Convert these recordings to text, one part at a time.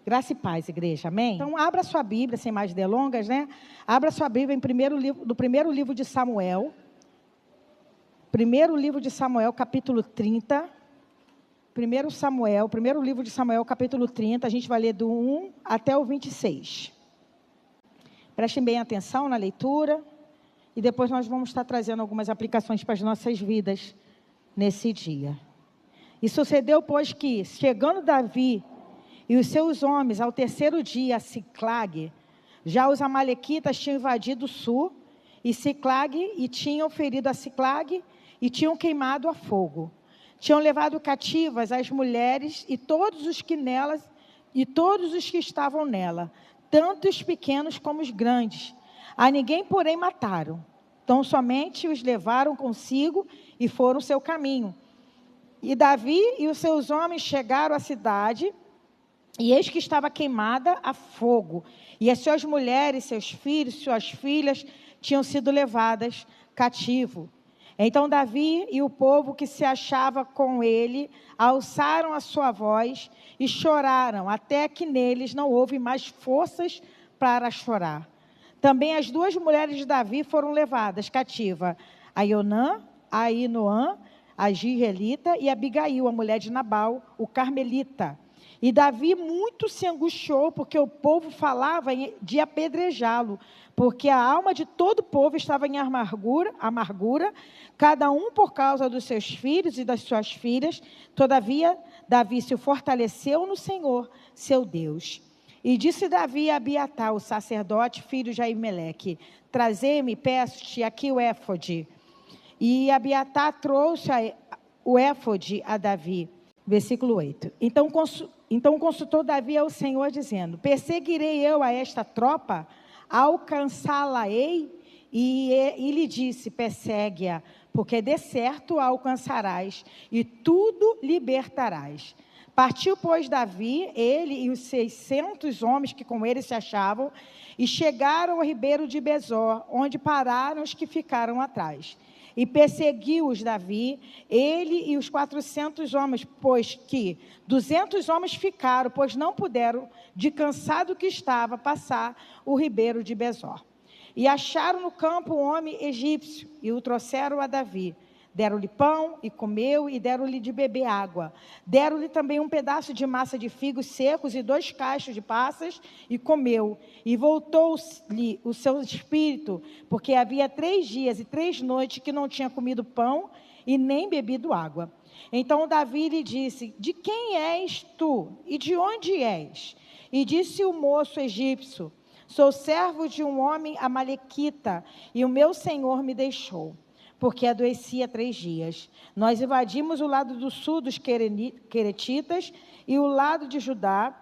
Graça e paz, igreja, amém? Então, abra sua Bíblia, sem mais delongas, né? Abra sua Bíblia no primeiro livro de Samuel. Primeiro livro de Samuel, capítulo 30. Primeiro livro de Samuel, capítulo 30. A gente vai ler do 1 até o 26. Prestem bem atenção na leitura. E depois nós vamos estar trazendo algumas aplicações para as nossas vidas nesse dia. E sucedeu, pois, que, chegando Davi e os seus homens ao terceiro dia a Siclag, já os amalequitas tinham invadido o sul e Siclag, e tinham ferido a Siclag e tinham queimado a fogo. Tinham levado cativas as mulheres e todos os que estavam nela, tanto os pequenos como os grandes. A ninguém, porém, mataram. Então, somente os levaram consigo e foram o seu caminho. E Davi e os seus homens chegaram à cidade, e eis que estava queimada a fogo. E as suas mulheres, seus filhos, suas filhas tinham sido levadas cativo. Então Davi e o povo que se achava com ele alçaram a sua voz e choraram, até que neles não houve mais forças para chorar. Também as duas mulheres de Davi foram levadas cativa, a Ionã, a Ainoã, a Jizreelita, e a Abigail, a mulher de Nabal, o Carmelita. E Davi muito se angustiou, porque o povo falava de apedrejá-lo, porque a alma de todo o povo estava em amargura, cada um por causa dos seus filhos e das suas filhas. Todavia, Davi se fortaleceu no Senhor, seu Deus. E disse Davi a Abiatar, o sacerdote, filho de Aimeleque: trazei-me, peço-te, aqui o éfode. E Abiatar trouxe o éfode a Davi. Versículo 8. Então consultou Davi ao Senhor, dizendo: perseguirei eu a esta tropa? Alcançá-la-ei? E lhe disse: persegue-a, porque de certo a alcançarás, e tudo libertarás. Partiu, pois, Davi, ele e os 600 homens que com ele se achavam, e chegaram ao ribeiro de Besor, onde pararam os que ficaram atrás. E perseguiu-os Davi, ele e os 400 homens, pois que 200 homens ficaram, pois não puderam, de cansado que estava, passar o ribeiro de Besor. E acharam no campo um homem egípcio, e o trouxeram a Davi. Deram-lhe pão, e comeu, e deram-lhe de beber água. Deram-lhe também um pedaço de massa de figos secos e 2 cachos de passas, e comeu. E voltou-lhe o seu espírito, porque havia 3 dias e 3 noites que não tinha comido pão e nem bebido água. Então Davi lhe disse: de quem és tu? E de onde és? E disse o moço egípcio: sou servo de um homem amalequita, e o meu senhor me deixou, porque adoecia 3 dias. Nós invadimos o lado do sul dos Queretitas, e o lado de Judá,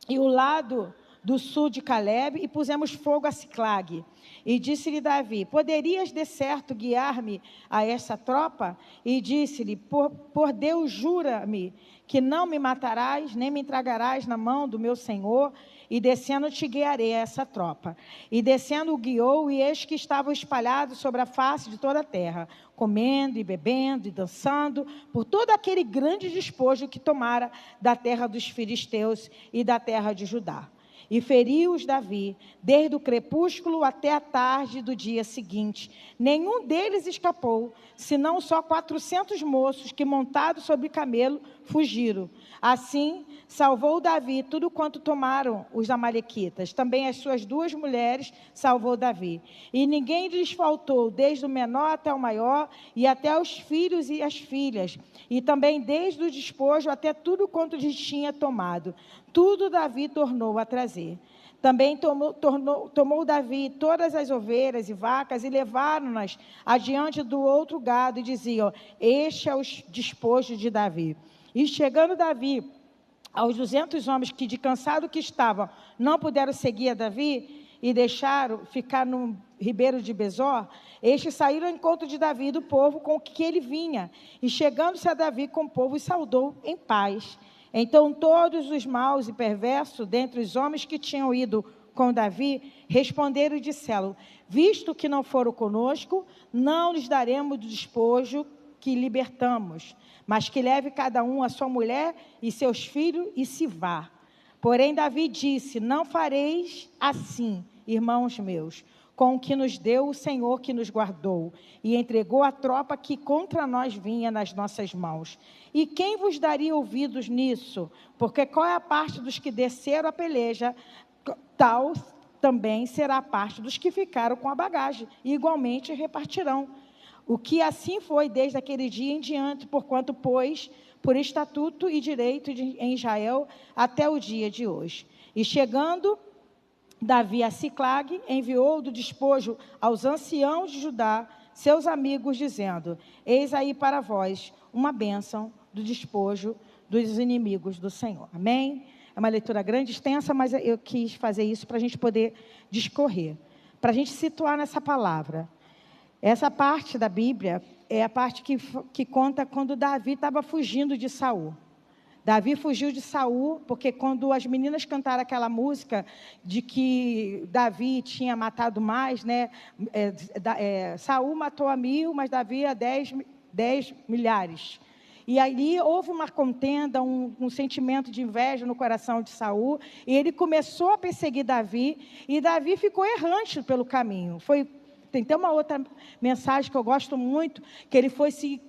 e o lado do sul de Caleb, e pusemos fogo a Siclag. E disse-lhe Davi: poderias de certo guiar-me a essa tropa? E disse-lhe: por Deus, jura-me que não me matarás, nem me entregarás na mão do meu senhor. E descendo te guiarei a essa tropa. E descendo o guiou, e eis que estavam espalhados sobre a face de toda a terra, comendo e bebendo e dançando, por todo aquele grande despojo que tomara da terra dos filisteus e da terra de Judá. E feriu-os Davi, desde o crepúsculo até a tarde do dia seguinte. Nenhum deles escapou, senão só 400 moços que, montados sobre camelo, fugiram. Assim, salvou Davi tudo quanto tomaram os amalequitas. Também as suas 2 mulheres salvou Davi. E ninguém lhes faltou, desde o menor até o maior, e até os filhos e as filhas. E também desde o despojo até tudo quanto lhes tinha tomado. Tudo Davi tornou a trazer. Também tomou Davi todas as ovelhas e vacas e levaram-nas adiante do outro gado e diziam: este é o despojo de Davi. E chegando Davi aos 200 homens que de cansado que estavam, não puderam seguir a Davi e deixaram ficar no ribeiro de Besor, estes saíram ao encontro de Davi e do povo com o que ele vinha. E chegando-se a Davi com o povo, os saudou em paz. Então todos os maus e perversos dentre os homens que tinham ido com Davi responderam e disseram: visto que não foram conosco, não lhes daremos do despojo que libertamos, mas que leve cada um a sua mulher e seus filhos e se vá. Porém, Davi disse: não fareis assim, irmãos meus, com o que nos deu o Senhor que nos guardou, e entregou a tropa que contra nós vinha nas nossas mãos. E quem vos daria ouvidos nisso? Porque qual é a parte dos que desceram a peleja, tal também será a parte dos que ficaram com a bagagem, e igualmente repartirão. O que assim foi desde aquele dia em diante, porquanto, pois, por estatuto e direito em Israel, até o dia de hoje. E chegando Davi a Siclag, enviou do despojo aos anciãos de Judá, seus amigos, dizendo: eis aí para vós uma bênção do despojo dos inimigos do Senhor. Amém? É uma leitura grande, extensa, mas eu quis fazer isso para a gente poder discorrer, para a gente situar nessa palavra. Essa parte da Bíblia é a parte que conta quando Davi estava fugindo de Saul. Davi fugiu de Saul, porque quando as meninas cantaram aquela música de que Davi tinha matado mais, né? Saul matou a 1000, mas Davi a 10 milhares. E ali houve uma contenda, um sentimento de inveja no coração de Saul, e ele começou a perseguir Davi, e Davi ficou errante pelo caminho. Tem até uma outra mensagem que eu gosto muito, que ele foi se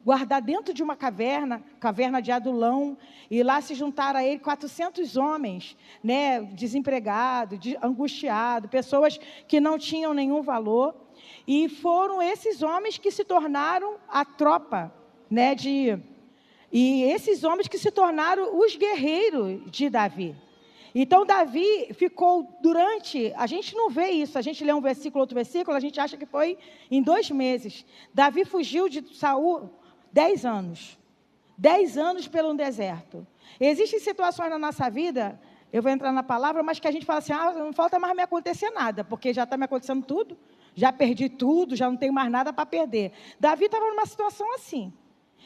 guardar dentro de uma caverna de Adulão, e lá se juntaram a ele 400 homens, né, desempregados, angustiados, pessoas que não tinham nenhum valor, e foram esses homens que se tornaram a tropa, né, e esses homens que se tornaram os guerreiros de Davi. Então, Davi ficou a gente não vê isso, a gente lê um versículo, outro versículo, a gente acha que foi em 2 meses. Davi fugiu de Saul 10 anos. 10 anos pelo deserto. Existem situações na nossa vida, eu vou entrar na palavra, mas que a gente fala assim: não falta mais me acontecer nada, porque já está me acontecendo tudo, já perdi tudo, já não tenho mais nada para perder. Davi estava numa situação assim.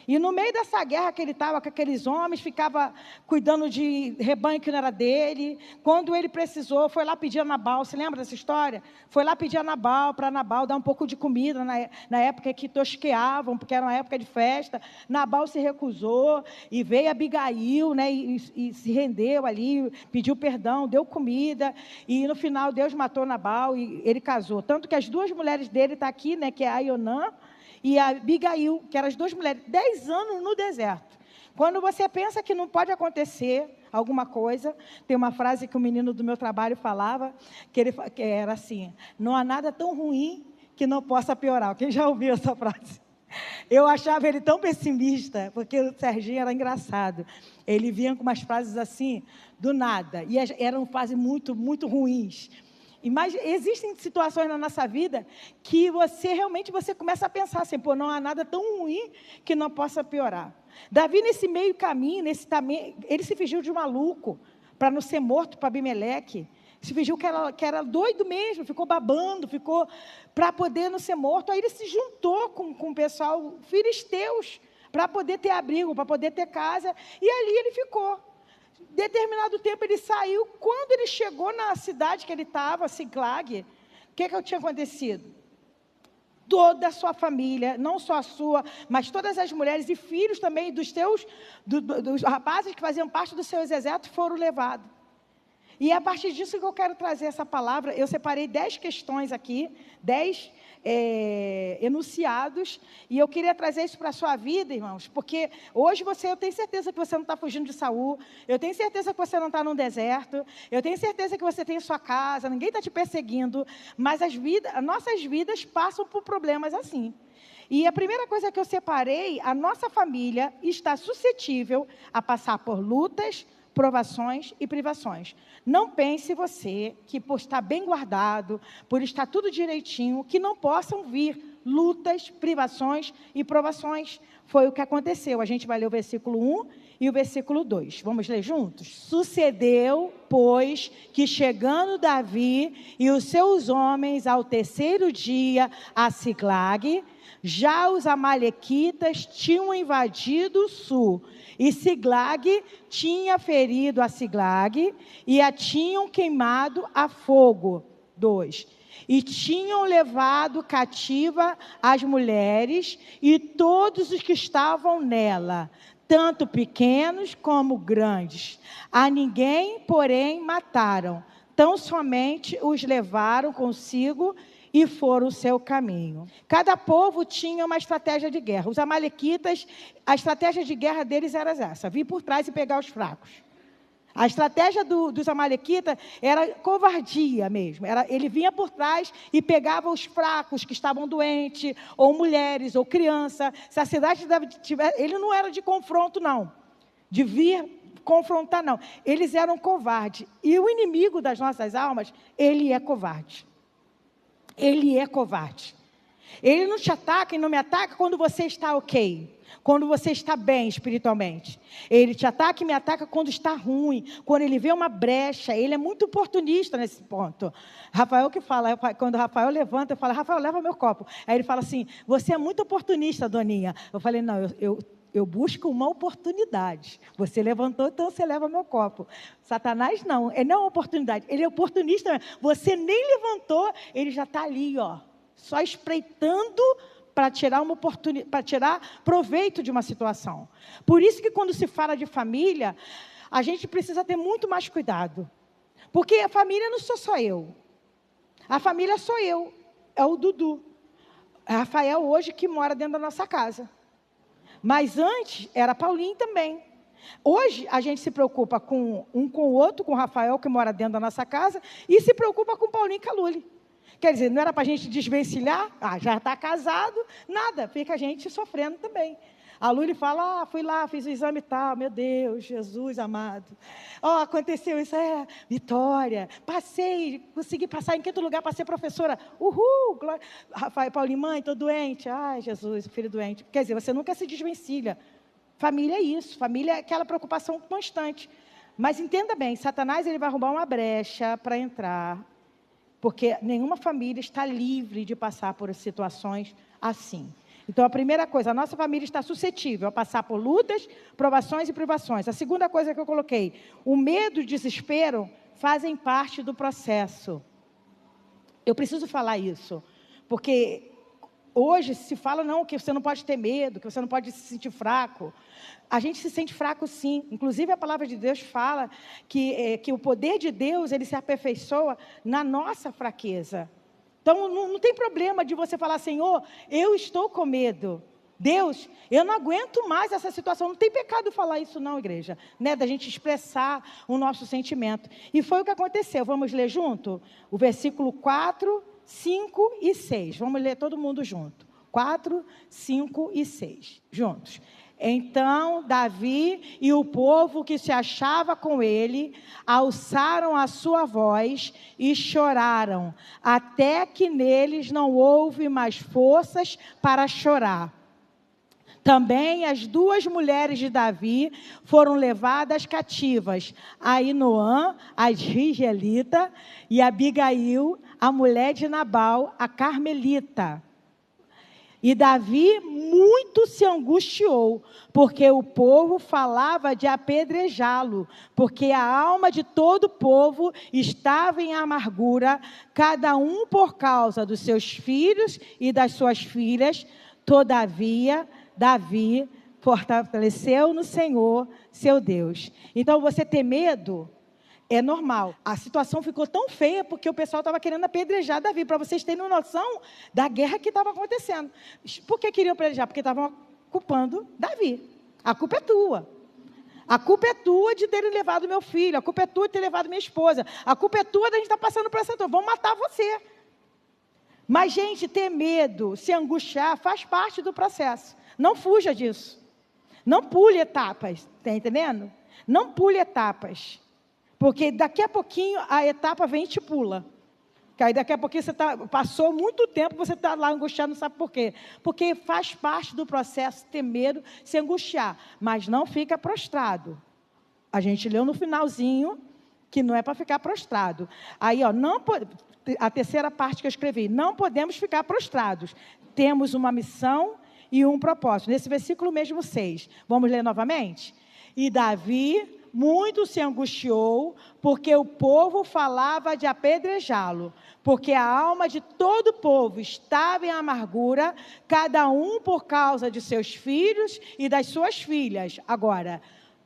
E no meio dessa guerra que ele estava com aqueles homens, ficava cuidando de rebanho que não era dele. Quando ele precisou, foi lá pedir a Nabal. Você lembra dessa história? Foi lá pedir a Nabal, para Nabal dar um pouco de comida, na época que tosqueavam, porque era uma época de festa. Nabal se recusou, e veio Abigail, né, e se rendeu ali, pediu perdão, deu comida. E no final Deus matou Nabal e ele casou. Tanto que as 2 mulheres dele estão aqui, né, que é a Ionã e a Abigail, que eram as 2 mulheres, 10 anos no deserto. Quando você pensa que não pode acontecer alguma coisa, tem uma frase que o menino do meu trabalho falava, que era assim: não há nada tão ruim que não possa piorar. Quem já ouviu essa frase? Eu achava ele tão pessimista, porque o Serginho era engraçado. Ele vinha com umas frases assim, do nada, e eram frases muito, muito ruins. Mas existem situações na nossa vida que você começa a pensar assim: pô, não há nada tão ruim que não possa piorar. Davi, nesse meio caminho, ele se fingiu de maluco, para não ser morto para Abimeleque. Se fingiu que era doido mesmo, ficou babando, para poder não ser morto. Aí ele se juntou com o pessoal filisteus, para poder ter abrigo, para poder ter casa, e ali ele ficou. Determinado tempo ele saiu. Quando ele chegou na cidade que ele estava, Siclag, o que tinha acontecido? Toda a sua família, não só a sua, mas todas as mulheres e filhos também dos rapazes que faziam parte dos seus exércitos foram levados. E é a partir disso que eu quero trazer essa palavra. Eu separei 10 questões aqui, 10 enunciados, e eu queria trazer isso para a sua vida, irmãos, porque hoje eu tenho certeza que você não está fugindo de Saul, eu tenho certeza que você não está num deserto, eu tenho certeza que você tem sua casa, ninguém está te perseguindo, mas as nossas vidas passam por problemas assim. E a primeira coisa que eu separei: a nossa família está suscetível a passar por lutas, provações e privações. Não pense você que, por estar bem guardado, por estar tudo direitinho, que não possam vir lutas, privações e provações. Foi o que aconteceu. A gente vai ler o versículo 1 e o versículo 2. Vamos ler juntos? Sucedeu, pois, que chegando Davi e os seus homens ao 3º dia a Siclag, já os amalequitas tinham invadido o sul, e Siclag tinha ferido a Siclag, e a tinham queimado a fogo. 2. E tinham levado cativa as mulheres e todos os que estavam nela. tanto pequenos como grandes. A ninguém, porém, mataram. Tão somente os levaram consigo e foram o seu caminho. Cada povo tinha uma estratégia de guerra. Os amalequitas, a estratégia de guerra deles era essa: vir por trás e pegar os fracos. A estratégia dos amalequitas era covardia mesmo. Ele vinha por trás e pegava os fracos que estavam doentes, ou mulheres, ou criança. Se a cidade tivesse... Ele não era de confronto, não. De vir confrontar, não. Eles eram covardes. E o inimigo das nossas almas, ele é covarde. Ele é covarde. Ele não te ataca e não me ataca quando você está ok. Quando você está bem espiritualmente. Ele te ataca e me ataca quando está ruim. Quando ele vê uma brecha. Ele é muito oportunista nesse ponto. Rafael que fala, quando o Rafael levanta, eu falo: Rafael, leva meu copo. Aí ele fala assim: você é muito oportunista, Doninha. Eu falei: não, eu busco uma oportunidade. Você levantou, então você leva meu copo. Satanás não, ele não é uma oportunidade. Ele é oportunista mesmo. Você nem levantou, ele já está ali, ó, só espreitando para tirar uma oportunidade, para tirar proveito de uma situação. Por isso que quando se fala de família, a gente precisa ter muito mais cuidado. Porque a família não sou só eu. A família sou eu, é o Dudu. É Rafael hoje que mora dentro da nossa casa. Mas antes era Paulinho também. Hoje a gente se preocupa com o outro, com o Rafael que mora dentro da nossa casa, e se preocupa com o Paulinho Caluli. Quer dizer, não era para a gente desvencilhar? Já está casado, nada, fica a gente sofrendo também. A Luli fala: fui lá, fiz o exame e tal, meu Deus, Jesus amado. Aconteceu isso, vitória, passei, consegui passar em quinto lugar para ser professora. Uhul, glória. Rafael, Paulinho, mãe, estou doente. Ai, Jesus, filho doente. Quer dizer, você nunca se desvencilha. Família é isso, família é aquela preocupação constante. Mas entenda bem, Satanás ele vai arrumar uma brecha para entrar. Porque nenhuma família está livre de passar por situações assim. Então, a primeira coisa, a nossa família está suscetível a passar por lutas, provações e privações. A segunda coisa que eu coloquei: o medo e o desespero fazem parte do processo. Eu preciso falar isso, porque hoje se fala não, que você não pode ter medo, que você não pode se sentir fraco. A gente se sente fraco sim. Inclusive a palavra de Deus fala que o poder de Deus ele se aperfeiçoa na nossa fraqueza. Então não tem problema de você falar: Senhor, eu estou com medo. Deus, eu não aguento mais essa situação. Não tem pecado falar isso não, igreja. Né? Da gente expressar o nosso sentimento. E foi o que aconteceu. Vamos ler junto? O versículo 4, 5 e 6. Vamos ler todo mundo junto. 4, 5 e 6. Juntos. Então Davi e o povo que se achava com ele alçaram a sua voz e choraram, até que neles não houve mais forças para chorar. Também as duas mulheres de Davi foram levadas cativas, Ainoã, a Israelita, e Abigail, a mulher de Nabal, a Carmelita. E Davi muito se angustiou, porque o povo falava de apedrejá-lo, porque a alma de todo o povo estava em amargura, cada um por causa dos seus filhos e das suas filhas. Todavia, Davi fortaleceu no Senhor, seu Deus. Então, você ter medo é normal. A situação ficou tão feia porque o pessoal estava querendo apedrejar Davi, para vocês terem noção da guerra que estava acontecendo. Por que queriam apedrejar? Porque estavam culpando Davi. A culpa é tua. A culpa é tua de terem levado meu filho. A culpa é tua de ter levado minha esposa. A culpa é tua de a gente estar passando por essa dor. Vão matar você. Mas, gente, ter medo, se angustiar, faz parte do processo. Não fuja disso. Não pule etapas. Está entendendo? Não pule etapas. Porque daqui a pouquinho a etapa vem e te pula. Que aí daqui a pouquinho você passou muito tempo, você está lá angustiado, não sabe por quê. Porque faz parte do processo ter medo, se angustiar. Mas não fica prostrado. A gente leu no finalzinho que não é para ficar prostrado. Aí, a terceira parte que eu escrevi: não podemos ficar prostrados. Temos uma missão e um propósito. Nesse versículo mesmo 6. Vamos ler novamente? E Davi muito se angustiou, porque o povo falava de apedrejá-lo, porque a alma de todo o povo estava em amargura, cada um por causa de seus filhos e das suas filhas. Agora,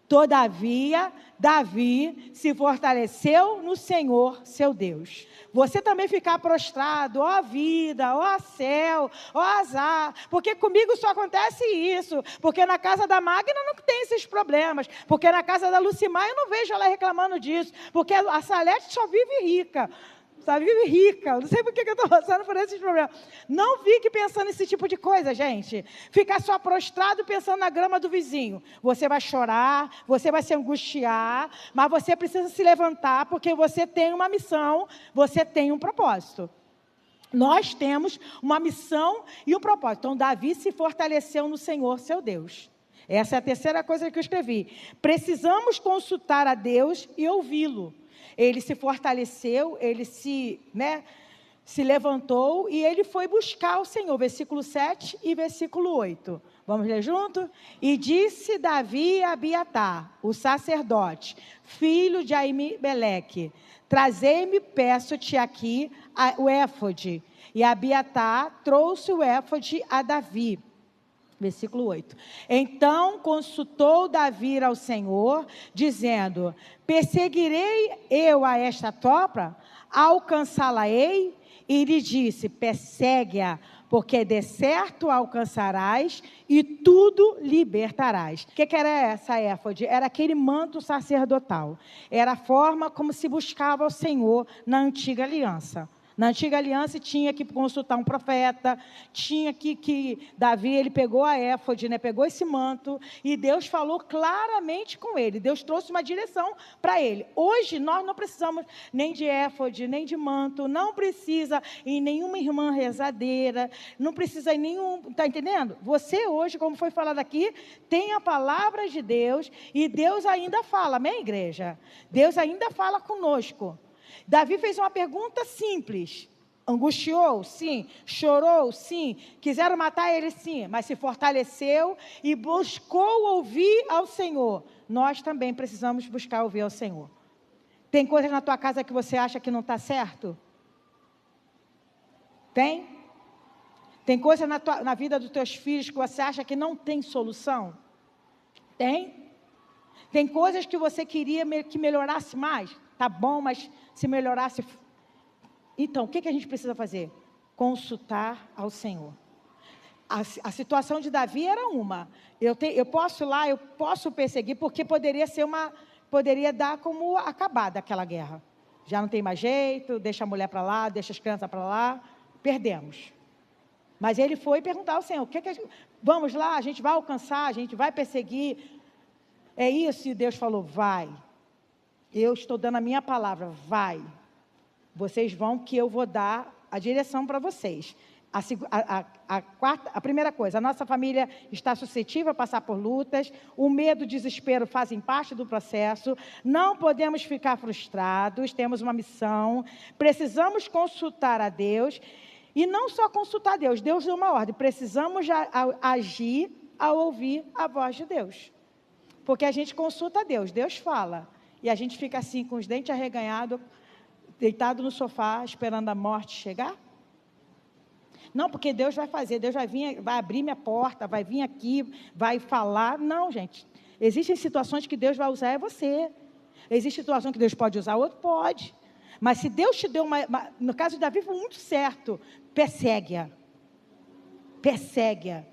todavia, Davi se fortaleceu no Senhor, seu Deus. Você também ficar prostrado, ó vida, ó céu, ó azar, porque comigo só acontece isso, porque na casa da Magna não tem esses problemas, porque na casa da Lucimar eu não vejo ela reclamando disso, porque a Salete só vive rica. Só vive rica, não sei por que eu estou passando por esses problemas. Não fique pensando nesse tipo de coisa, gente. Ficar só prostrado pensando na grama do vizinho. Você vai chorar, você vai se angustiar, mas você precisa se levantar, porque você tem uma missão, você tem um propósito. Nós temos uma missão e um propósito. Então, Davi se fortaleceu no Senhor, seu Deus. Essa é a terceira coisa que eu escrevi. Precisamos consultar a Deus e ouvi-lo. Ele se fortaleceu, ele se levantou e ele foi buscar o Senhor. Versículo 7 e versículo 8. Vamos ler junto? E disse Davi a Abiatar, o sacerdote, filho de Aimeleque, trazei-me, peço-te aqui, o éfode. E Abiatar trouxe o éfode a Davi. Versículo 8. Então consultou Davi ao Senhor, dizendo: perseguirei eu a esta tropa? Alcançá-la-ei? E lhe disse: persegue-a, porque de certo alcançarás e tudo libertarás. O que era essa éfode? Era aquele manto sacerdotal. Era a forma como se buscava o Senhor na antiga aliança. Na antiga aliança tinha que consultar um profeta, tinha que Davi, ele pegou a éfode, pegou esse manto, e Deus falou claramente com ele. Deus trouxe uma direção para ele. Hoje nós não precisamos nem de éfode, nem de manto, não precisa em nenhuma irmã rezadeira, não precisa em nenhum, está entendendo? Você hoje, como foi falado aqui, tem a palavra de Deus, e Deus ainda fala, amém, igreja? Deus ainda fala conosco. Davi fez uma pergunta simples. Angustiou? Sim. Chorou? Sim. Quiseram matar ele? Sim. Mas se fortaleceu e buscou ouvir ao Senhor. Nós também precisamos buscar ouvir ao Senhor. Tem coisas na tua casa que você acha que não está certo? Tem? Tem coisas na vida dos teus filhos que você acha que não tem solução? Tem? Tem coisas que você queria que melhorasse mais? Tá bom, mas se melhorasse... Então, o que a gente precisa fazer? Consultar ao Senhor. A situação de Davi era uma. Eu posso ir lá, eu posso perseguir, porque poderia dar como acabada aquela guerra. Já não tem mais jeito, deixa a mulher para lá, deixa as crianças para lá, perdemos. Mas ele foi perguntar ao Senhor, vamos lá, a gente vai alcançar, a gente vai perseguir. É isso, e Deus falou, vai. Eu estou dando a minha palavra, vai. Vocês vão, que eu vou dar a direção para vocês. A primeira coisa, a nossa família está suscetível a passar por lutas, o medo e o desespero fazem parte do processo, não podemos ficar frustrados, temos uma missão, precisamos consultar a Deus, e não só consultar a Deus, Deus deu uma ordem, precisamos agir ao ouvir a voz de Deus. Porque a gente consulta a Deus, Deus fala, e a gente fica assim, com os dentes arreganhados, deitado no sofá, esperando a morte chegar? Não, porque Deus vai fazer, Deus vai abrir minha porta, vai vir aqui, vai falar. Não, gente. Existem situações que Deus vai usar, é você. Existe situação que Deus pode usar, outro pode. Mas se Deus te deu no caso de Davi foi muito certo, persegue-a. Persegue-a.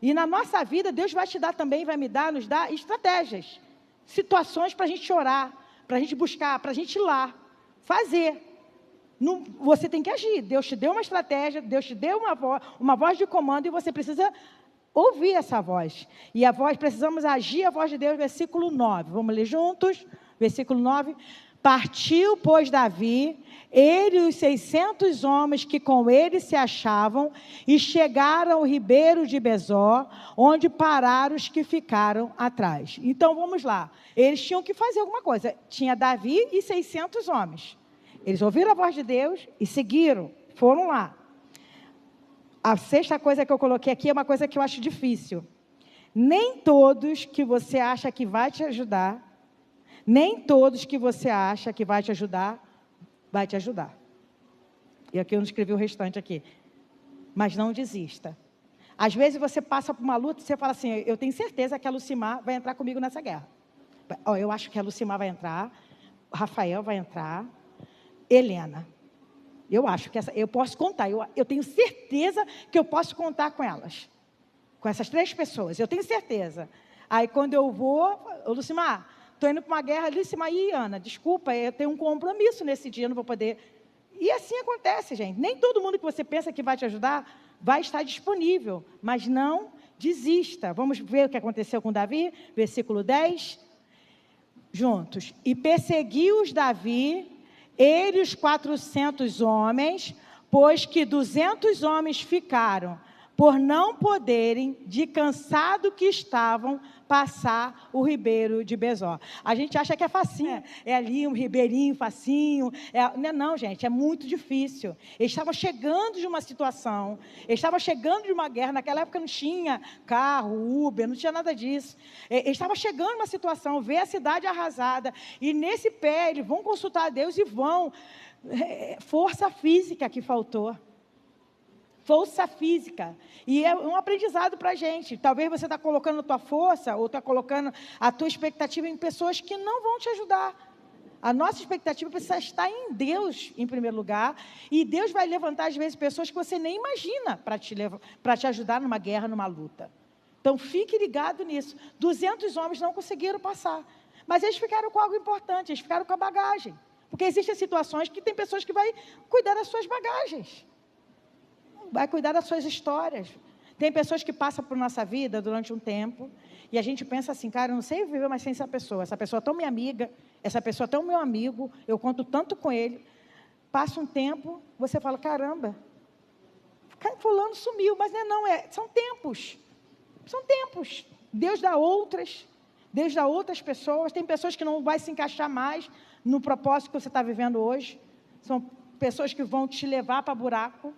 E na nossa vida, Deus vai te dar também, nos dar estratégias, situações para a gente orar, para a gente buscar, para a gente ir lá, fazer. Não, você tem que agir. Deus te deu uma estratégia, Deus te deu uma voz de comando, e você precisa ouvir essa voz. E precisamos agir a voz de Deus, versículo 9. Vamos ler juntos? Versículo 9. Partiu, pois, Davi, ele e os 600 homens que com ele se achavam, e chegaram ao ribeiro de Besor, onde pararam os que ficaram atrás. Então, vamos lá. Eles tinham que fazer alguma coisa. Tinha Davi e 600 homens. Eles ouviram a voz de Deus e seguiram, foram lá. A sexta coisa que eu coloquei aqui é uma coisa que eu acho difícil. Nem todos que você acha que vai te ajudar, Nem todos que você acha que vai te ajudar, vai te ajudar. E aqui eu não escrevi o restante aqui. Mas não desista. Às vezes você passa por uma luta e você fala assim, eu tenho certeza que a Lucimar vai entrar comigo nessa guerra. Eu acho que a Lucimar vai entrar, o Rafael vai entrar, Helena. Eu acho que eu posso contar, eu tenho certeza que eu posso contar com elas. Com essas 3 pessoas, eu tenho certeza. Aí quando eu vou, Lucimar, estou indo para uma guerra, Lucimar, Ana, desculpa, eu tenho um compromisso nesse dia, não vou poder. E assim acontece, gente. Nem todo mundo que você pensa que vai te ajudar vai estar disponível, mas não desista. Vamos ver o que aconteceu com Davi, versículo 10. Juntos. E perseguiu-os Davi, ele e os 400 homens, pois que 200 homens ficaram, por não poderem, de cansado que estavam, passar o ribeiro de Besor. A gente acha que é facinho, é ali um ribeirinho facinho. Não, gente, é muito difícil. Eles estavam chegando de uma situação, eles estavam chegando de uma guerra. Naquela época não tinha carro, Uber, não tinha nada disso. Eles estavam chegando de uma situação, vê a cidade arrasada, e nesse pé eles vão consultar a Deus e vão. Força física que faltou. Força física. E é um aprendizado para a gente. Talvez você está colocando a tua força, ou está colocando a tua expectativa em pessoas que não vão te ajudar. A nossa expectativa precisa estar em Deus, em primeiro lugar. E Deus vai levantar, às vezes, pessoas que você nem imagina para te ajudar numa guerra, numa luta. Então, fique ligado nisso. 200 homens não conseguiram passar. Mas eles ficaram com algo importante, eles ficaram com a bagagem. Porque existem situações que tem pessoas que vão cuidar das suas bagagens. Vai cuidar das suas histórias. Tem pessoas que passam por nossa vida durante um tempo e a gente pensa assim, cara, eu não sei viver mais sem essa pessoa é tão minha amiga, essa pessoa é tão meu amigo, eu conto tanto com ele. Passa um tempo, você fala, caramba, fulano sumiu, mas são tempos. São tempos. Deus dá outras pessoas. Tem pessoas que não vai se encaixar mais no propósito que você está vivendo hoje. São pessoas que vão te levar para buraco,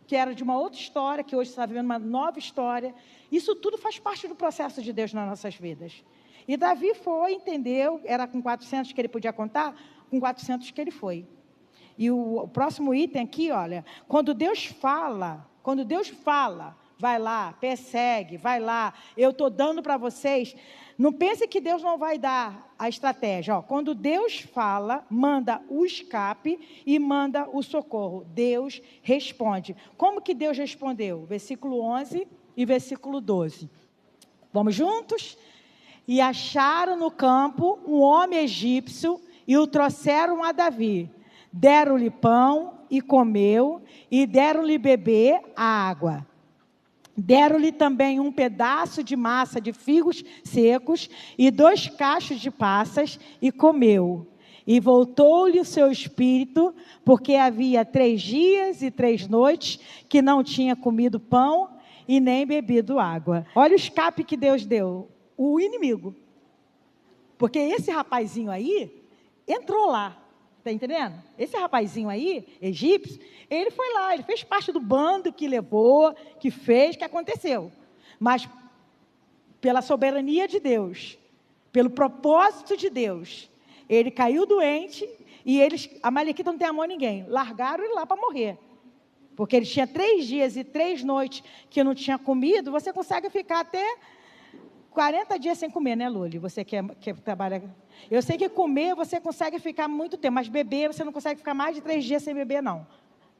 que era de uma outra história, que hoje você está vivendo uma nova história. Isso tudo faz parte do processo de Deus nas nossas vidas. E Davi entendeu, era com 400 que ele podia contar, com 400 que ele foi. E o próximo item aqui, olha, quando Deus fala, vai lá, persegue, vai lá, eu estou dando para vocês. Não pense que Deus não vai dar a estratégia. Quando Deus fala, manda o escape e manda o socorro. Deus responde. Como que Deus respondeu? Versículo 11 e versículo 12. Vamos juntos? E acharam no campo um homem egípcio e o trouxeram a Davi. Deram-lhe pão e comeu, e deram-lhe beber a água. Deram-lhe também um pedaço de massa de figos secos e 2 cachos de passas, e comeu. E voltou-lhe o seu espírito, porque havia 3 dias e 3 noites que não tinha comido pão e nem bebido água. Olha o escape que Deus deu, o inimigo. Porque esse rapazinho aí entrou lá. Está entendendo? Esse rapazinho aí, egípcio, ele foi lá, ele fez parte do bando que levou, que fez, que aconteceu. Mas, pela soberania de Deus, pelo propósito de Deus, ele caiu doente e a Amalequita não tem amor a ninguém. Largaram ele lá para morrer. Porque ele tinha 3 dias e 3 noites que não tinha comido, você consegue ficar até 40 dias sem comer, né, Luli? Você que trabalha... Eu sei que comer você consegue ficar muito tempo, mas beber você não consegue ficar mais de 3 dias sem beber, não.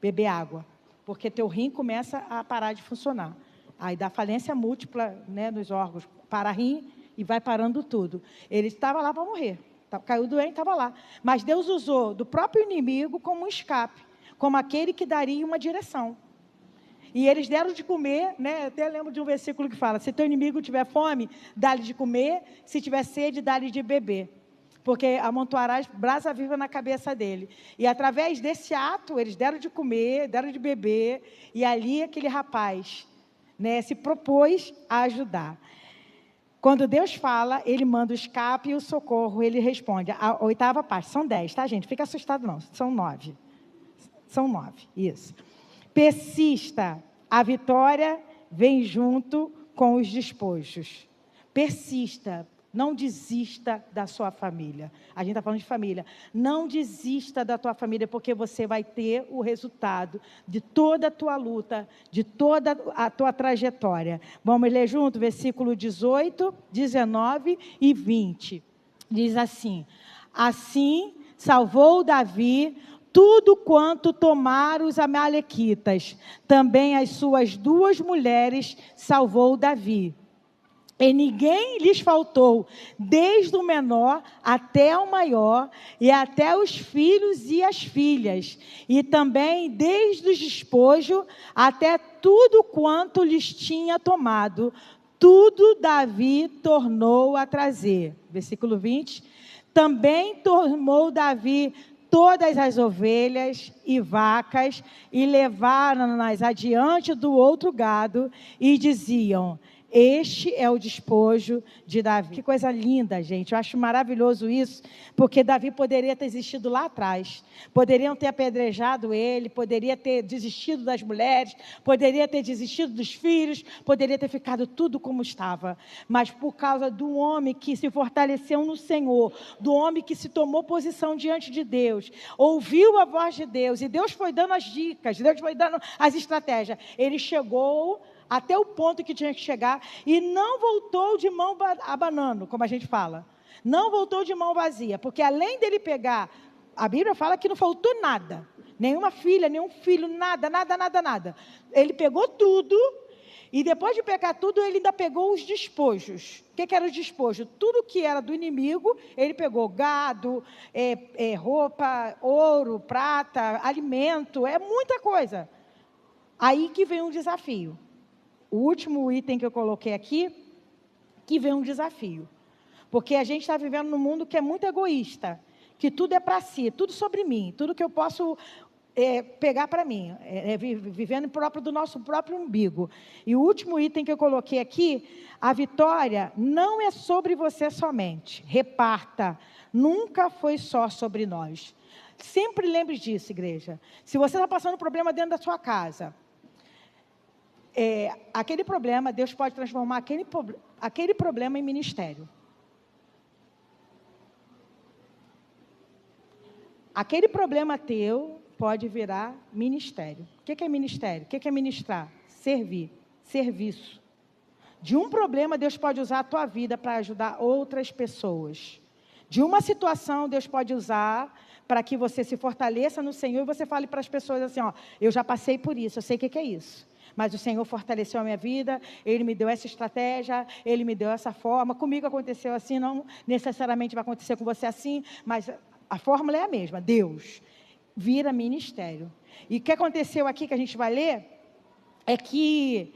Beber água. Porque teu rim começa a parar de funcionar. Aí dá falência múltipla, né, nos órgãos. Para rim e vai parando tudo. Ele estava lá para morrer. Caiu doente, estava lá. Mas Deus usou do próprio inimigo como um escape. Como aquele que daria uma direção. E eles deram de comer, né? Eu até lembro de um versículo que fala, se teu inimigo tiver fome, dá-lhe de comer, se tiver sede, dá-lhe de beber. Porque amontoarás brasa viva na cabeça dele. E através desse ato, eles deram de comer, deram de beber, e ali aquele rapaz, né, se propôs a ajudar. Quando Deus fala, ele manda o escape e o socorro, ele responde. A 8ª parte, são 10, tá, gente? Fica assustado não, são 9. São 9, isso. Persista, a vitória vem junto com os despojos. Persista. Não desista da sua família. A gente está falando de família. Não desista da tua família, porque você vai ter o resultado de toda a tua luta, de toda a tua trajetória. Vamos ler junto, versículo 18, 19 e 20. Diz assim: assim salvou Davi tudo quanto tomaram os amalequitas. Também as suas 2 mulheres salvou Davi. E ninguém lhes faltou, desde o menor até o maior, e até os filhos e as filhas, e também desde o despojo até tudo quanto lhes tinha tomado, tudo Davi tornou a trazer. Versículo 20. Também tomou Davi todas as ovelhas e vacas, e levaram-nas adiante do outro gado, e diziam: este é o despojo de Davi. Que coisa linda, gente. Eu acho maravilhoso isso, porque Davi poderia ter existido lá atrás. Poderiam ter apedrejado ele, poderia ter desistido das mulheres, poderia ter desistido dos filhos, poderia ter ficado tudo como estava. Mas por causa do homem que se fortaleceu no Senhor, do homem que se tomou posição diante de Deus, ouviu a voz de Deus, e Deus foi dando as dicas, Deus foi dando as estratégias. Ele chegou até o ponto que tinha que chegar, e não voltou de mão abanando, como a gente fala. Não voltou de mão vazia, porque além dele pegar, a Bíblia fala que não faltou nada. Nenhuma filha, nenhum filho, nada. Ele pegou tudo, e depois de pegar tudo, ele ainda pegou os despojos. O que era o despojo? Tudo que era do inimigo, ele pegou gado, roupa, ouro, prata, alimento, muita coisa. Aí que vem um desafio. O último item que eu coloquei aqui, que vem um desafio. Porque a gente está vivendo num mundo que é muito egoísta, que tudo é para si, tudo sobre mim, tudo que eu posso pegar para mim, vivendo próprio do nosso próprio umbigo. E o último item que eu coloquei aqui, a vitória não é sobre você somente, reparta, nunca foi só sobre nós. Sempre lembre disso, igreja. Se você está passando um problema dentro da sua casa, aquele problema, Deus pode transformar aquele problema em ministério. Aquele problema teu pode virar ministério. O que é ministério? O que é ministrar? Servir, serviço. De um problema, Deus pode usar a tua vida para ajudar outras pessoas. De uma situação, Deus pode usar para que você se fortaleça no Senhor e você fale para as pessoas assim, eu já passei por isso, eu sei o que é isso. Mas o Senhor fortaleceu a minha vida, Ele me deu essa estratégia, Ele me deu essa forma. Comigo aconteceu assim, não necessariamente vai acontecer com você assim, mas a fórmula é a mesma. Deus vira ministério. E o que aconteceu aqui que a gente vai ler, é que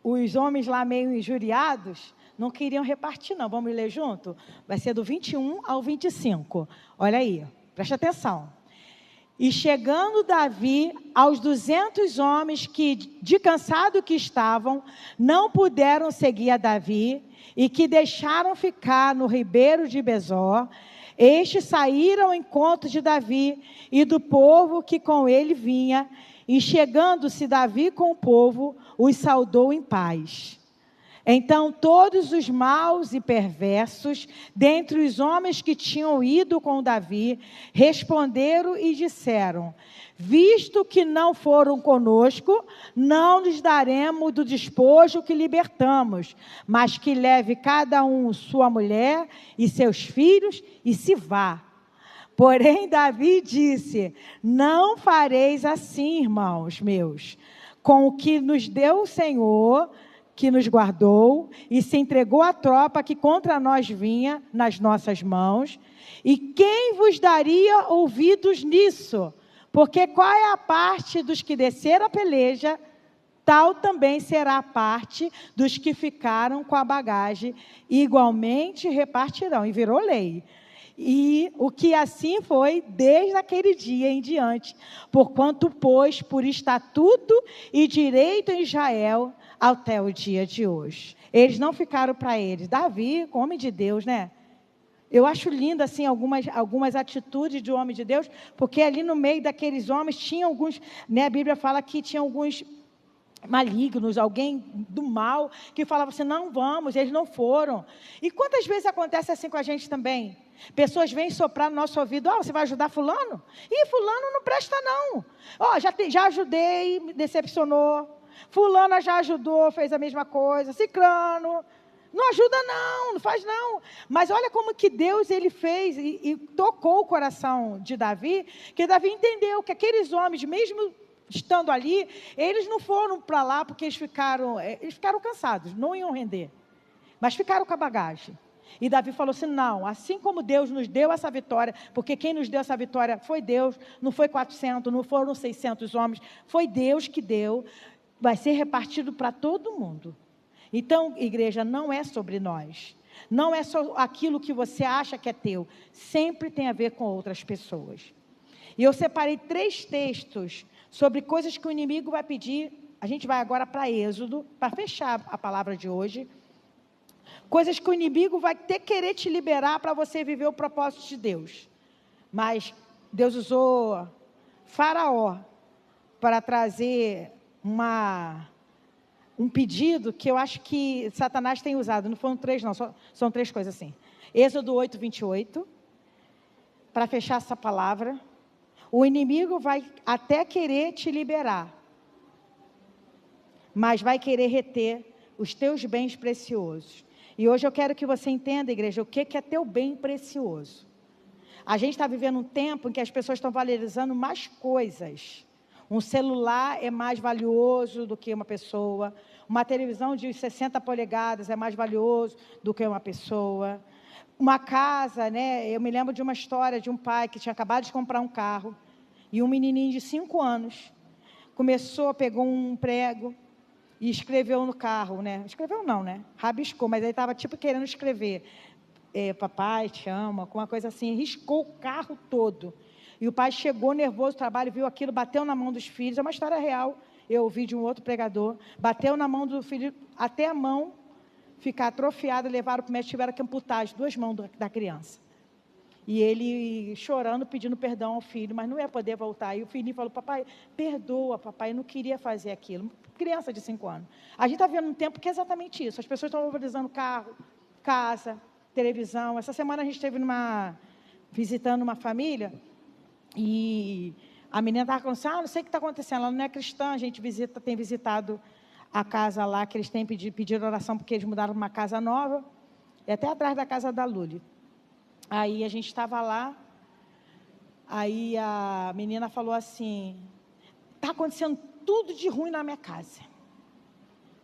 os homens lá meio injuriados não queriam repartir não. Vamos ler junto? Vai ser do 21 ao 25. Olha aí, presta atenção. E chegando Davi aos 200 homens que, de cansado que estavam, não puderam seguir a Davi, e que deixaram ficar no ribeiro de Besor, estes saíram ao encontro de Davi e do povo que com ele vinha, e chegando-se Davi com o povo, os saudou em paz. Então todos os maus e perversos, dentre os homens que tinham ido com Davi, responderam e disseram: visto que não foram conosco, não lhes daremos do despojo que libertamos, mas que leve cada um sua mulher e seus filhos e se vá. Porém Davi disse: não fareis assim, irmãos meus, com o que nos deu o Senhor, que nos guardou e se entregou à tropa que contra nós vinha nas nossas mãos. E quem vos daria ouvidos nisso? Porque qual é a parte dos que desceram a peleja, tal também será a parte dos que ficaram com a bagagem, igualmente repartirão. E virou lei. E o que assim foi desde aquele dia em diante, porquanto pôs por estatuto e direito em Israel até o dia de hoje. Eles não ficaram para eles. Davi, homem de Deus, né? Eu acho lindo assim algumas atitudes de homem de Deus, porque ali no meio daqueles homens tinha alguns, né? A Bíblia fala que tinha alguns malignos, alguém do mal, que falava assim, não vamos, eles não foram. E quantas vezes acontece assim com a gente também? Pessoas vêm soprar no nosso ouvido, você vai ajudar fulano? Ih, fulano não presta não. Já ajudei, me decepcionou. Fulana já ajudou, fez a mesma coisa. Cicrano, não ajuda não faz não. Mas olha como que Deus ele fez e tocou o coração de Davi, que Davi entendeu que aqueles homens, mesmo estando ali, eles não foram para lá porque eles ficaram cansados, não iam render, mas ficaram com a bagagem. E Davi falou assim, não, assim como Deus nos deu essa vitória, porque quem nos deu essa vitória foi Deus, não foi 400, não foram 600 homens, foi Deus que deu, vai ser repartido para todo mundo. Então, igreja, não é sobre nós, não é só aquilo que você acha que é teu, sempre tem a ver com outras pessoas. E eu separei 3 textos sobre coisas que o inimigo vai pedir. A gente vai agora para Êxodo, para fechar a palavra de hoje. Coisas que o inimigo vai querer te liberar para você viver o propósito de Deus. Mas Deus usou Faraó para trazer um pedido que eu acho que Satanás tem usado. Não foram 3 não, são 3 coisas assim. Êxodo 8, 28. Para fechar essa palavra. O inimigo vai até querer te liberar, mas vai querer reter os teus bens preciosos. E hoje eu quero que você entenda, igreja, o que é teu bem precioso. A gente está vivendo um tempo em que as pessoas estão valorizando mais coisas. Um celular é mais valioso do que uma pessoa. Uma televisão de 60 polegadas é mais valioso do que uma pessoa. Uma casa, né? Eu me lembro de uma história de um pai que tinha acabado de comprar um carro. E um menininho de 5 anos pegou um prego e escreveu no carro, né? Escreveu não, né? Rabiscou, mas ele estava tipo querendo escrever. Papai, te amo, alguma coisa assim. Riscou o carro todo. E o pai chegou nervoso do trabalho, viu aquilo, bateu na mão dos filhos. É uma história real. Eu ouvi de um outro pregador. Bateu na mão do filho, até a mão ficar atrofiada, levaram para o médico, tiveram que amputar as 2 mãos da criança. E ele chorando, pedindo perdão ao filho, mas não ia poder voltar. E o filhinho falou, papai, perdoa, papai, eu não queria fazer aquilo. Criança de 5 anos. A gente está vivendo um tempo que é exatamente isso. As pessoas estão valorizando carro, casa, televisão. Essa semana a gente esteve visitando uma família e a menina estava falando assim, não sei o que está acontecendo, ela não é cristã, a gente tem visitado a casa lá, que eles têm pedido oração porque eles mudaram para uma casa nova, e até atrás da casa da Luli. Aí a gente estava lá, aí a menina falou assim, está acontecendo tudo de ruim na minha casa.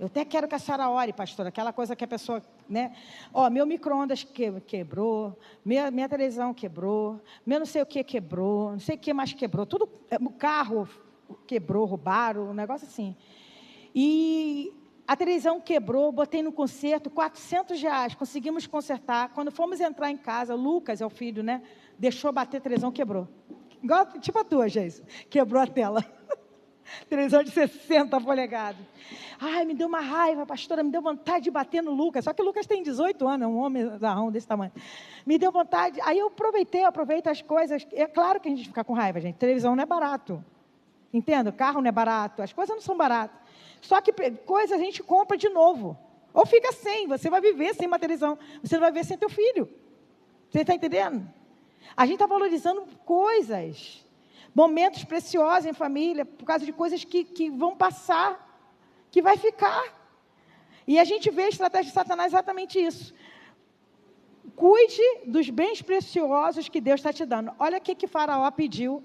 Eu até quero que a senhora ore, pastora, aquela coisa que a pessoa, né? Meu micro-ondas quebrou, minha televisão quebrou, meu não sei o que quebrou, não sei o que mais quebrou, tudo, o carro quebrou, roubaram, um negócio assim. E a televisão quebrou, botei no conserto, R$400, conseguimos consertar. Quando fomos entrar em casa, Lucas é o filho, né? Deixou bater a televisão, quebrou. Igual, tipo a tua, Geis, quebrou a tela. Televisão de 60 polegadas. Ai, me deu uma raiva, pastora, me deu vontade de bater no Lucas. Só que o Lucas tem 18 anos, é um homem zarrão desse tamanho. Me deu vontade, aí eu aproveito as coisas. É claro que a gente fica com raiva, gente. Televisão não é barato. Entenda? Carro não é barato, as coisas não são baratas. Só que coisas a gente compra de novo. Ou fica sem, você vai viver sem uma televisão. Você não vai viver sem teu filho. Você está entendendo? A gente está valorizando coisas, momentos preciosos em família, por causa de coisas que vão passar, que vai ficar. E a gente vê a estratégia de Satanás exatamente isso. Cuide dos bens preciosos que Deus está te dando. Olha o que Faraó pediu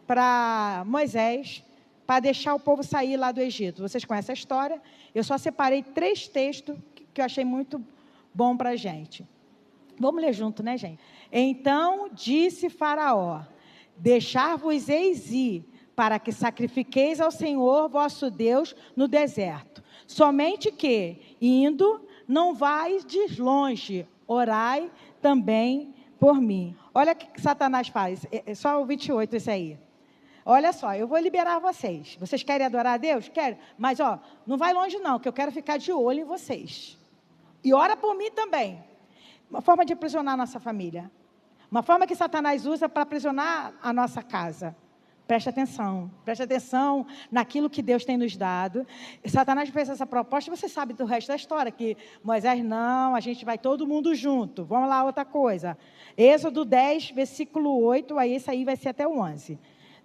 para Moisés, para deixar o povo sair lá do Egito. Vocês conhecem a história? Eu só separei 3 textos que eu achei muito bom para a gente. Vamos ler junto, né, gente? Então disse Faraó, deixar-vos-eis ir, para que sacrifiqueis ao Senhor vosso Deus no deserto. Somente que, indo, não vais de longe, orai também por mim. Olha o que Satanás faz, é só o 28 esse aí. Olha só, eu vou liberar vocês. Vocês querem adorar a Deus? Querem. Mas, não vai longe não, que eu quero ficar de olho em vocês. E ora por mim também. Uma forma de aprisionar a nossa família. Uma forma que Satanás usa para aprisionar a nossa casa. Preste atenção naquilo que Deus tem nos dado. Satanás fez essa proposta, você sabe do resto da história, que Moisés, não, a gente vai todo mundo junto. Vamos lá, outra coisa. Êxodo 10, versículo 8, aí esse aí vai ser até o 11.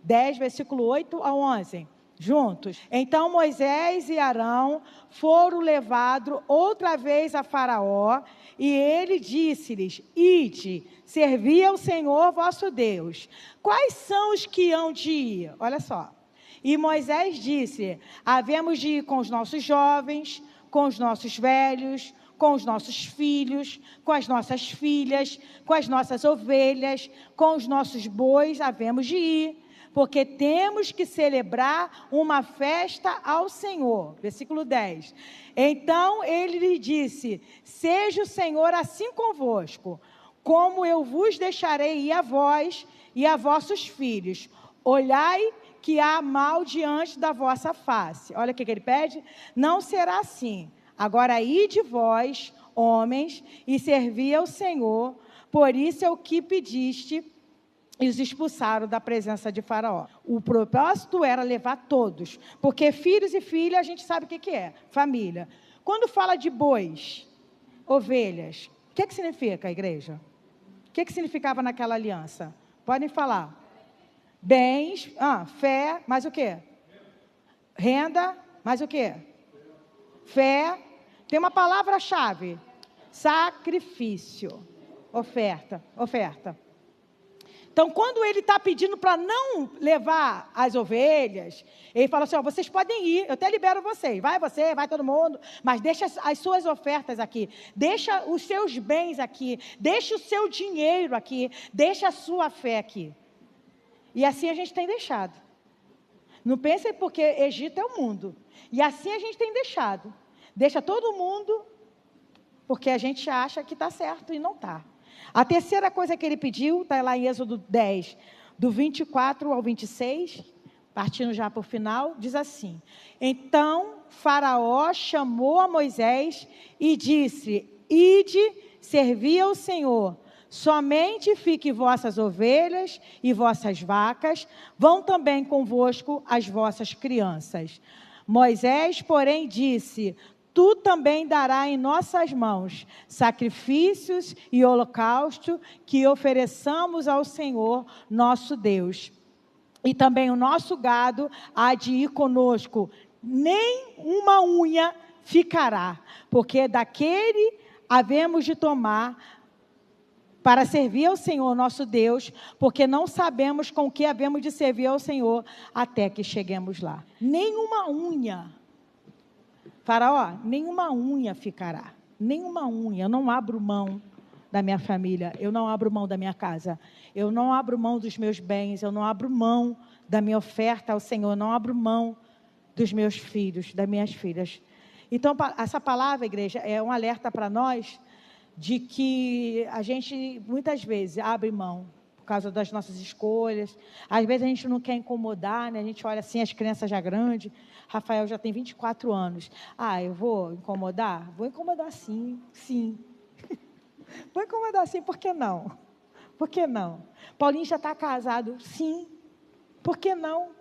10, versículo 8 ao 11. Juntos. Então Moisés e Arão foram levados outra vez a Faraó, e ele disse-lhes: ide, servi ao Senhor vosso Deus. Quais são os que hão de ir? Olha só. E Moisés disse: havemos de ir com os nossos jovens, com os nossos velhos, com os nossos filhos, com as nossas filhas, com as nossas ovelhas, com os nossos bois, havemos de ir, porque temos que celebrar uma festa ao Senhor. Versículo 10. Então ele lhe disse: seja o Senhor assim convosco, como eu vos deixarei ir a vós e a vossos filhos. Olhai que há mal diante da vossa face. Olha o que ele pede. Não será assim. Agora ide vós, homens, e servi ao Senhor. Por isso é o que pediste. E os expulsaram da presença de Faraó. O propósito era levar todos, porque filhos e filhas, a gente sabe o que é, família. Quando fala de bois, ovelhas, o que significa, igreja? O que significava naquela aliança? Podem falar. Bens, fé, mais o quê? Renda, mais o quê? Fé. Tem uma palavra-chave. Sacrifício. Oferta. Então, quando ele está pedindo para não levar as ovelhas, ele fala assim, vocês podem ir, eu até libero vocês, vai você, vai todo mundo, mas deixa as suas ofertas aqui, deixa os seus bens aqui, deixa o seu dinheiro aqui, deixa a sua fé aqui. E assim a gente tem deixado. Não pensem porque Egito é o mundo. E assim a gente tem deixado. Deixa todo mundo porque a gente acha que está certo e não está. A terceira coisa que ele pediu, está lá em Êxodo 10, do 24 ao 26, partindo já para o final, diz assim: então Faraó chamou a Moisés e disse: ide, servi ao Senhor, somente fiquem vossas ovelhas e vossas vacas, vão também convosco as vossas crianças. Moisés, porém, disse: tu também darás em nossas mãos sacrifícios e holocausto que ofereçamos ao Senhor nosso Deus. E também o nosso gado há de ir conosco, nem uma unha ficará, porque daquele havemos de tomar para servir ao Senhor nosso Deus, porque não sabemos com que havemos de servir ao Senhor até que cheguemos lá. Nenhuma unha. Faraó, nenhuma unha ficará, nenhuma unha. Eu não abro mão da minha família, eu não abro mão da minha casa, eu não abro mão dos meus bens, eu não abro mão da minha oferta ao Senhor, eu não abro mão dos meus filhos, das minhas filhas. Então, essa palavra, igreja, é um alerta para nós de que a gente, muitas vezes, abre mão por causa das nossas escolhas. Às vezes a gente não quer incomodar, né? A gente olha assim, as crianças já grandes. Rafael já tem 24 anos. Eu vou incomodar? Vou incomodar sim. Vou incomodar sim, por que não? Por que não? Paulinho já está casado? Sim. Por que não?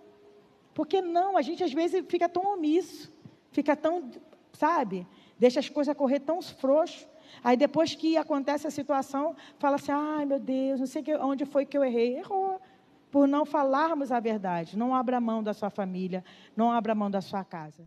Por que não? A gente às vezes fica tão omisso, fica tão, sabe? Deixa as coisas correr tão frouxo. Aí depois que acontece a situação, fala assim, ai meu Deus, não sei onde foi que eu errei. Errou. Por não falarmos a verdade. Não abra mão da sua família, não abra mão da sua casa.